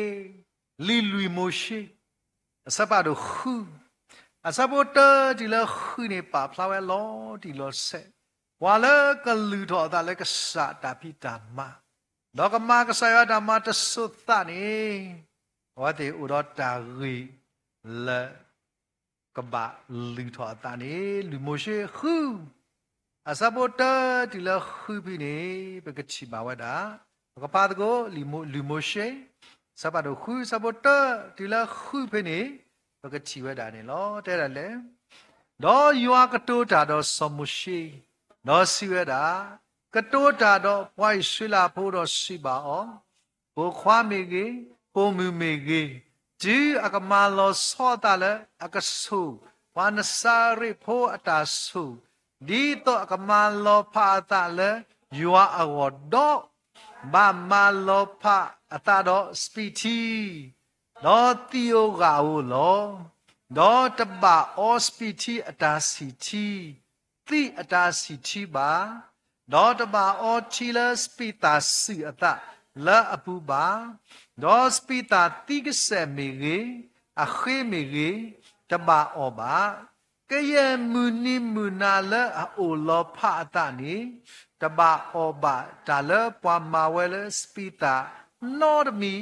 လီလူမိုရှိအစပါတော့ခုအစပေါ်တဒီလခုနေပါဖလာဝဲလောဒီလောဆက်ဝါလကလူတော်တာလည်းကစားတာပိတာမလောကမာကဆာယဓမ္မတသုတ္တနေဝတိဥရောတာရီလကဘာလူထောတာနေလူမိုရှိခု အစပေါ်တဒီလခုပိနေပကချီပါဝဒါပကပါတကိုလူမိုရှေစပါတော့ခုစပေါ်တဒီလခုပိနေပကချီဝဒါနေလောတဲ့ရလေတော့ယွာကတိုးတာတော့စမရှိတော့စီဝဒါကတိုးတာတော့ဘွိုင်းဆွလာဖို့တော့ရှိပါအောင်ဘိုခွာမေကြီးပုံမူမေကြီးဂျီအကမာလောစောတာလေအကဆူဝါနစာရိဖို့အတာဆူဒီတော့အကမာလောဖာတာလေယွာအဝတော့ဘာမာလောဖာအတာတော့စပီတီတော့တီယိုဂါဝလောတော့တဘာအော်စပီတီအတာစီတီတိအတာစီတီပါတော့တဘာအော်ချီလစပီတာစီအတာလာအပူပါတော့စပီတာတိကဆယ်မီကြီးအခေမီကြီးတဘာအော်ပါကဲမူနီမူနာလာအိုလောဖာတာနီတဘာအော်ပါဒါလပွားမာဝဲလစပီတာနော်ဒမီ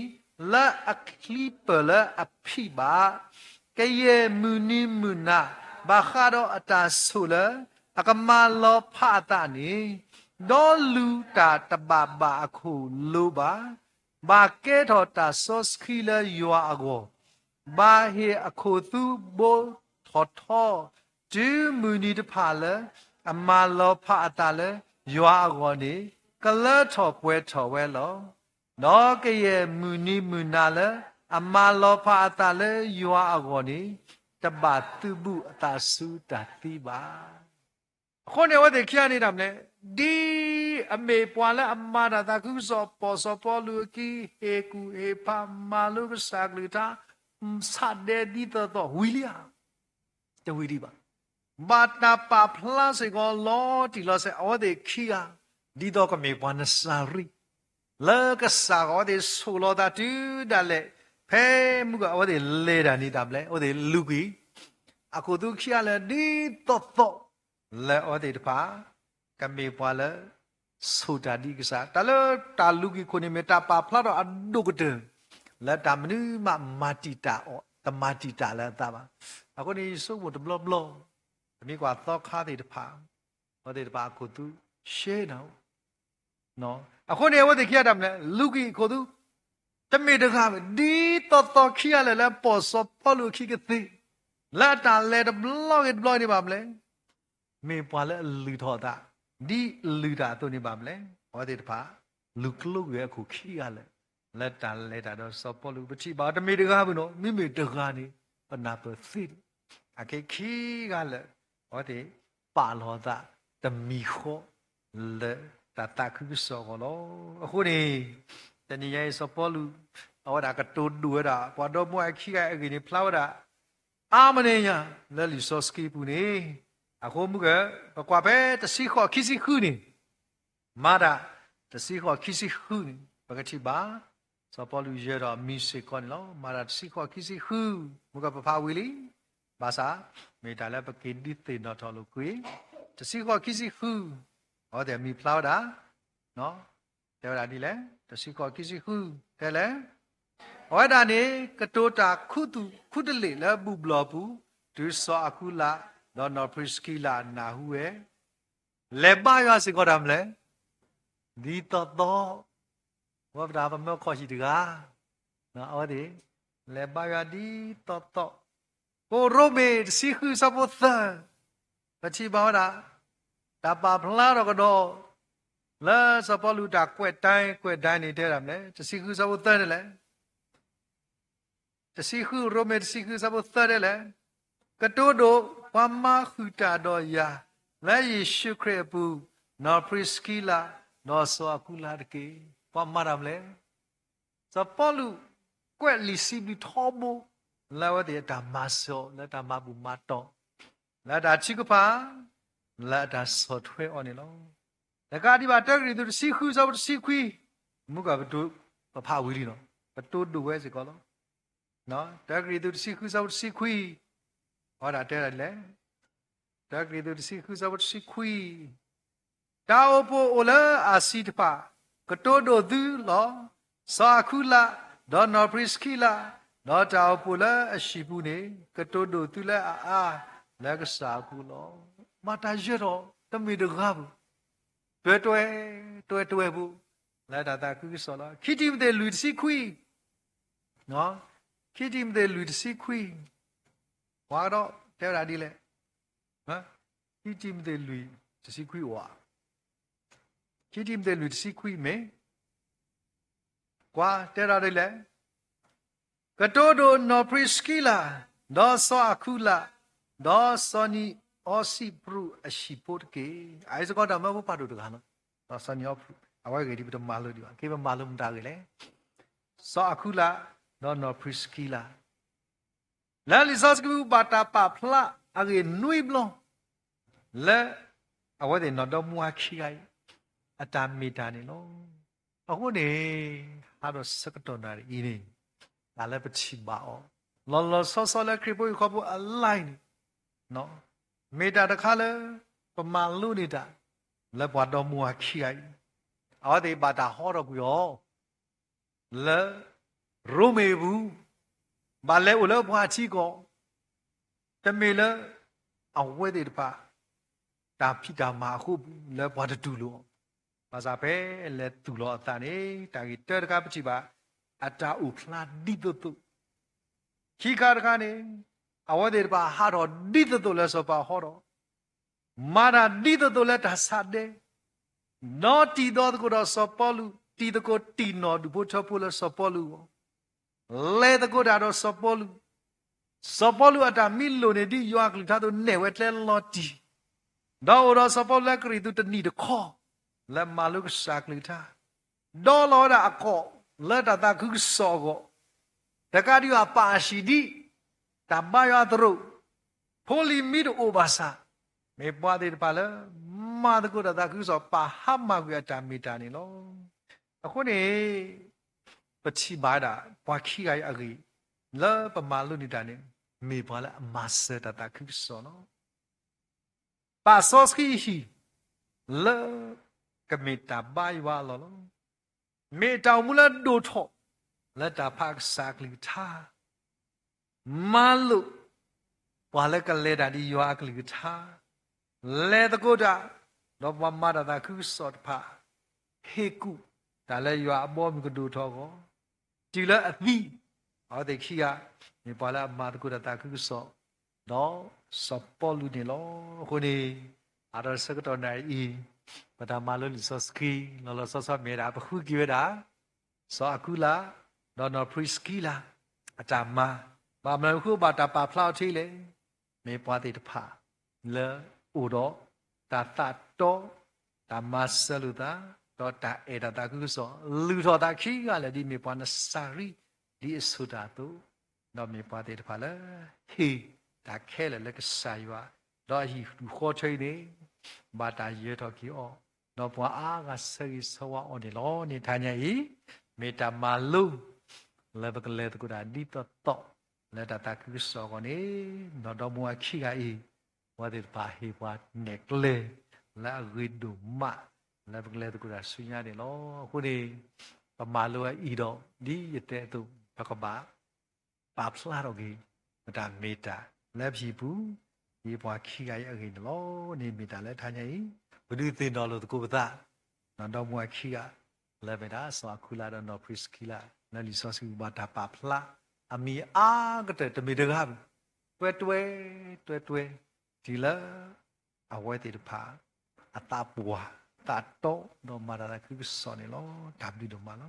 လာအခလီပလာအဖိပါကဲမူနီမူနာဘာခါတော့အတာဆူလာအကမာလောဖာတာနီဒေါ်လူတာတဘာဘာအခုလိုပါဘာကဲတော်တာဆော့စခီလာယွာအကိုဘာဟေအခုသူဘိုထော်ထော်ဒီမူနီတဖာလေအမာလောဖာတာလေယွာအကိုနေကလထော်ပွဲထော်ဝဲလောနော်ကဲမူနီမူနာလေအမာလောဖာတာလေယွာအကိုနေတဘာသူဘူးအတာဆူတာတိပါခေါင်းနေဝတဲ့ခရနေတာမလဲဒီအမေပွာလာအမာတာတခုစောပေါ်လူကီဟေကူဟေပါမာလူကစားကလတာစတဲ့ဒီတော့ဝီလီယာတဝီဒီပါဘာတာပါဖလာစေကောလောတီလောစေအော်တဲ့ခီယာဒီတော့ကမေပွာနစာရီလာကစားအော်တဲ့ဆိုလောတာတူဒါလေဖဲမှုကအော်တဲ့လေတာနေတာမလဲအော်တဲ့လူကီအခုသူခီယာလေဒီတော့လဲအော်တဲ့တပါကမေပွာလာဆိုတာဒီကစားတလတာလူကီခုနေမတာပါဖလာတော့အဒုကတဲ့လက်တာမနူးမာတီတာအော်တမာတီတာလဲတာပါအခုနေစုပ်ဘလဘလအမိကွာတော့ခါတဲ့တဖာဟောတဲ့တဖာကိုသူရှဲနော်အခုနေဝတ်တဲ့ခရတာမလဲလူကီကိုသူတမေတကားဒီတော့ခရလဲလဲပေါ်စောပေါ်လူခီကတိလက်တာလဲဘလော့နေပါမလဲမေပွာလဲလူထော်တာဒီလူတာတို့နေပါမလဲဟောတဲ့တဖာလူကလုရဲ့အခုခီရလဲလက်တာတော့စောပေါ်လူပချိပါတမေတကားဘူးနော်မိမေတကားနေပနာပသိအကေခီကလည်းဟောဒီပါလောတာတမီခောလေတခုစောကလောအခုနေတနည်းရဲ့စောပေါ်လူဟောဒါကတိုးဒူရတာဘာတော့မွိုက်ခီကအကေနေဖလောက်တာအာမနေညာလဲလီစောစကီပူနေအခုမှုကဘကွာပဲတစီခောခီစီခုနေမာတာတစီခောခီစီခုနေဘကတိပါစောပေါ်လူရတော့မီစေကွန်လောမာတာတစီခောခီစီခုမှုကပဖာဝီလီဘာသာမေတာလည်းပကိဒီတေနော်တော်လို့ကွေတစီခောခီစီခုဟောတယ်မီဖလောက်တာနော်တယ်တာဒီလေတစီခောခီစီခုတယ်လေဟောတာနေကတိုတာခုတလေလဘူဘလဘူးဒူဆောအခုလာတော့နော်ပရစကီလာနာဟူရဲ့လေပါရစကောရမလဲဒီတော့ဝဘဒါဘမောခေါ်ရှိတကားနော်ဟောဒီလေပါရဒီတော့ကိုရိုမေစီခုစပုသပချိပါဝတာတပါဖလာတော့ကတော့လာစပလူတာကွက်တိုင်းနေတဲ့ရမလဲတစီခုစပုသတယ်လေတစီခုရိုမေတစီခုစပုသတယ်လေကတိုးတို့ဝမခုတာတော့ယာလဲယေရှုခရစ်ဘူးနော်ပရစကီလာနော်ဆောအကူလာတကေဝမရမလဲစပလူကွက်လီစီဘီထောဘလာဝတဲ့တာမဆောလာတာမဘူမတော့လာတာချိကပါလာတာဆောထွဲအော်နေလောတကားဒီပါတက်ရီသူစီခုစောစီခွီမုကဘတူပဖဝီလီနော်ဘတူဒူဝဲစကောလောနော်တက်ရီသူစီခုစောစီခွီဟောတာတဲ့လေတက်ရီသူစီခုစောစီခွီတာအပိုအိုလာအာစီတပါကတိုဒိုသူလောစာခုလာဒေါ်နော်ပရစ်ကီလာနော်တာပူလာအရှိဘူးနေကတိုဒိုသူလာအာလက်ကစားကူလောမတာရတော့တ mi được gặp tuệ tuệ tuệ bu lại đã ta cứ sợ là khi tìm để lùi sĩ quy nó khi tìm để lùi sĩ quy quá đó theo đã đi lẹ khi tìm để lùi sĩ quy quá khi tìm để lùi sĩ quy mấy quá theo đã đi lẹ cái đồ nó priskila đó so akula đó so ni osi pru ashipot ke ai sẽ có đảm bảo bắt được hả nó đó so ni opru awai cái đi bị malu đi cái mà malu mình ta cái lẽ so akula đó nó priskila là lý do cái bata pa pla age nui blon là awai để nó đó mua khi ai atam mita này nó ako này hà đó sắc đó này ini là lấy bớt chi bảo lo so là khi bôi khó bôi align nó meta đã khá là phần mà luôn đi đã là bắt đầu mua khi ấy ở đây bà đã hỏi được rồi là Rome bu bà lẽ ở lớp hoa chi có thế mình là ở quê đây bà đã phi cả mà khu là bắt đầu tu lo bà sao bé là tu lo ta này ta cái tết cái gì bà ata upla đi tu khi cái này ở đây bà hát rồi đi tu là sao bà hát rồi mà ra đi tu là đã sát đấy nó đi đó có đó sao bà lu đi đó có đi nó đủ bố cho bố là sao bà lu lẽ đó có đó sao bà lu đã mình luôn này đi yêu người ta tu nể vết lên lo đi đó sao bà lu cái tu đi được khó là mà lúc sạc người ta đó là đã có là ta cứ sợ go ta cái điều apa sih đi ta bayar terus polimid obasa me buat di depan mà ta cứ ta cứ sợ paham mà cái ta mita này lo aku ni beci bada paki ay agi la pemalu ni tani me buat masa ta cứ sợ nó pa soski hi la cái mita bayar lo me tao mula đồ thọ là ta phác sạc lì tha malu và là cái lệ đã đi yêu lì tha lệ ta cố đã nó mà ta cứ sợ phá hết cụ ta lại yêu bỏ mình cái đồ thọ có chỉ là vì ở đây khi mình bảo là mà ta cố ta cứ sợ đó sợ bỏ luôn này loคนนี้ở đó sẽ cóตัวไหนอีbà ta malu lì sợ ski nó sợ mẹ đã bà khu kia đã sợ akula đó nó priskila atam mà mình khu bà ta bà phao chi lệ mẹ bà thì phá lỡ u đó ta to ta masalu ta ta ta cứ sợ lưu thọ ta khí là đi mẹ bà nó sari đi suda tu nó mẹ bà thì phá lỡ hi ta khe là cái sai wa đó hi khó chơi đấy bà ta dễ thọ khí ọ nó bà cái sari sawa ọ đi lo ni thay nhảy mẹ ta malu là cái lệ của ta đi to là ta cứ sợ con ấy nó đâu mua khi cái và thì phải hiểu và nét lệ là người đủ mạ là cái lệ của ta suy nghĩ để nó cái này và mà luôn ý đó đi như thế tu và có bà phá rồi cái ta mê ta là gì bù đi qua khi cái ở cái nó nên mê ta lại thay nhảy và đi tiền đó là của ta nó đâu mua khi cái là về đó sao kula đó nó priskila là lý do sự bà ta bà phá ami cái tệ mình được không tuê thì là ở ngoài thì được phá ta bùa ta to nó mà là cứ sợ này nó làm đi được mà nó